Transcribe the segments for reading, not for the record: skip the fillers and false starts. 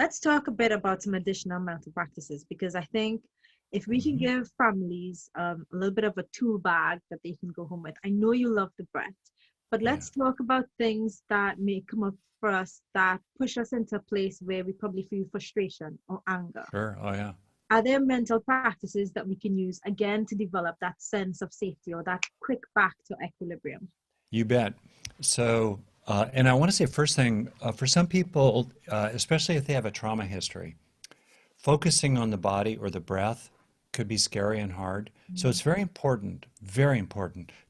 let's talk a bit about some additional mental practices because I think if we can Hmm. give families a little bit of a tool bag that they can go home with. I know you love the breath, but Yeah, let's talk about things that may come up for us that push us into a place where we probably feel frustration or anger. sure. Oh, yeah. Are there mental practices that we can use again to develop that sense of safety or that quick back to equilibrium? You bet. So, and I want to say first thing, for some people, especially if they have a trauma history, focusing on the body or the breath could be scary and hard. So it's very important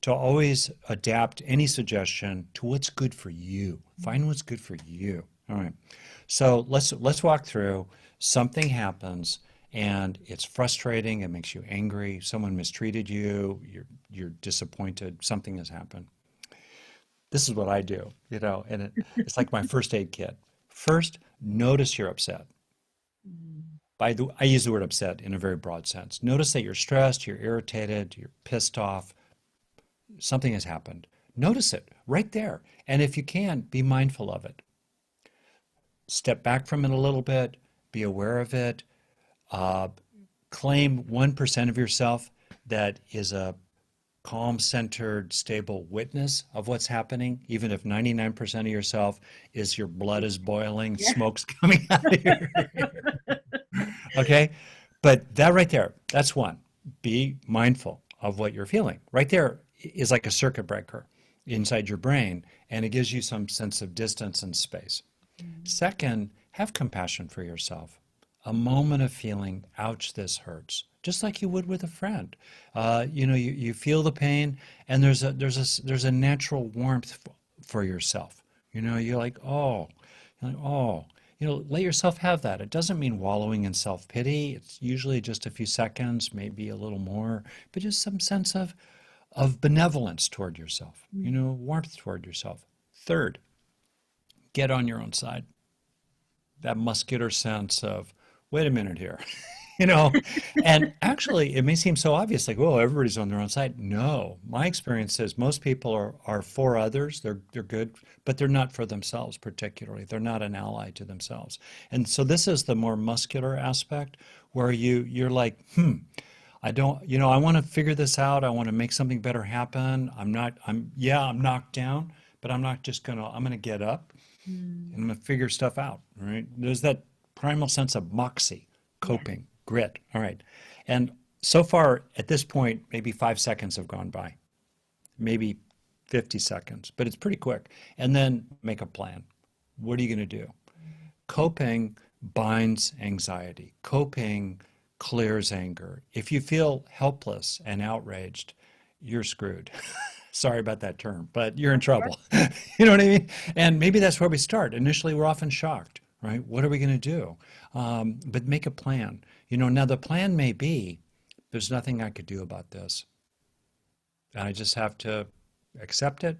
to always adapt any suggestion to what's good for you. Find what's good for you. All right. So let's walk through. Something happens and it's frustrating, it makes you angry, someone mistreated you, you're disappointed, something has happened. This is what I do, and it's like my first aid kit. First, notice you're upset. I use the word upset in a very broad sense. Notice that you're stressed, you're irritated, you're pissed off, something has happened. Notice it right there. And if you can, be mindful of it. Step back from it a little bit, be aware of it, uh, claim 1% of yourself that is a calm, centered, stable witness of what's happening, even if 99% of yourself is your blood is boiling, Yeah. smoke's coming out of your okay? But that right there, that's one. Be mindful of what you're feeling. Right there is like a circuit breaker inside your brain, and it gives you some sense of distance and space. Second, have compassion for yourself. A moment of feeling, ouch, this hurts, just like you would with a friend. You feel the pain, and there's a natural warmth for yourself. You're like, oh, oh, let yourself have that. It doesn't mean wallowing in self-pity. It's usually just a few seconds, maybe a little more, but just some sense of benevolence toward yourself, warmth toward yourself. Third, get on your own side. That muscular sense of, wait a minute here, you know? And actually, it may seem so obvious, like, well, everybody's on their own side. No, my experience is most people are for others. They're good, but they're not for themselves particularly. They're not an ally to themselves. And so this is the more muscular aspect where you're like, I don't, I want to figure this out. I want to make something better happen. I'm knocked down, but I'm going to get up and Mm, I'm going to figure stuff out, right? There's that primal sense of moxie, yeah. coping, grit. All right. And so far at this point, maybe 5 seconds have gone by, maybe 50 seconds, but it's pretty quick. And then make a plan. What are you going to do? Coping binds anxiety. Coping clears anger. If you feel helpless and outraged, you're screwed. Sorry about that term, but you're in trouble. You know what I mean? And maybe that's where we start. Initially, we're often shocked, right? What are we going to do? But make a plan. Now the plan may be there's nothing I could do about this. I just have to accept it.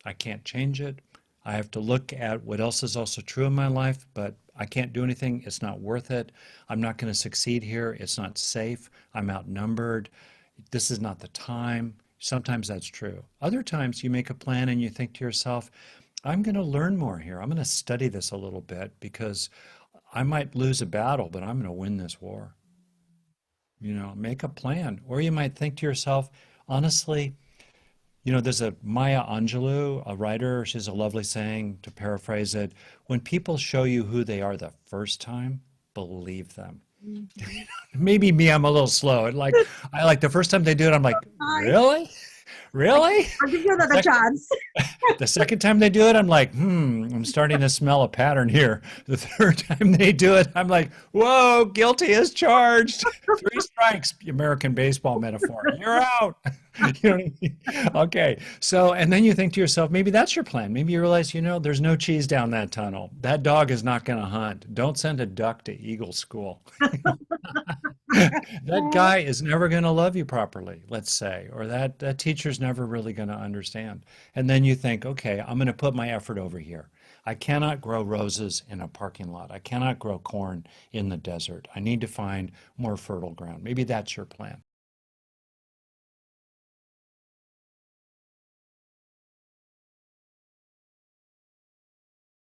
I can't change it. I have to look at what else is also true in my life, but I can't do anything. It's not worth it. I'm not going to succeed here. It's not safe. I'm outnumbered. This is not the time. Sometimes that's true. Other times you make a plan and you think to yourself, I'm going to learn more here. I'm going to study this a little bit because I might lose a battle, but I'm going to win this war. Make a plan. Or you might think to yourself, honestly, there's a Maya Angelou, a writer, she has a lovely saying, to paraphrase it, when people show you who they are the first time, believe them. Mhm. Maybe me, I'm a little slow. I like the first time they do it, I'm like, Hi. really? Really? I'll give you The another second, chance. the second time they do it, I'm like, I'm starting to smell a pattern here. The third time they do it, I'm like, whoa, guilty as charged. Three strikes, American baseball metaphor. You're out. You know what I mean? Okay. So, and then you think to yourself, maybe that's your plan. Maybe you realize, there's no cheese down that tunnel. That dog is not going to hunt. Don't send a duck to Eagle School. That guy is never going to love you properly, let's say, or that teacher's never really going to understand. And then you think, okay, I'm going to put my effort over here. I cannot grow roses in a parking lot. I cannot grow corn in the desert. I need to find more fertile ground. Maybe that's your plan.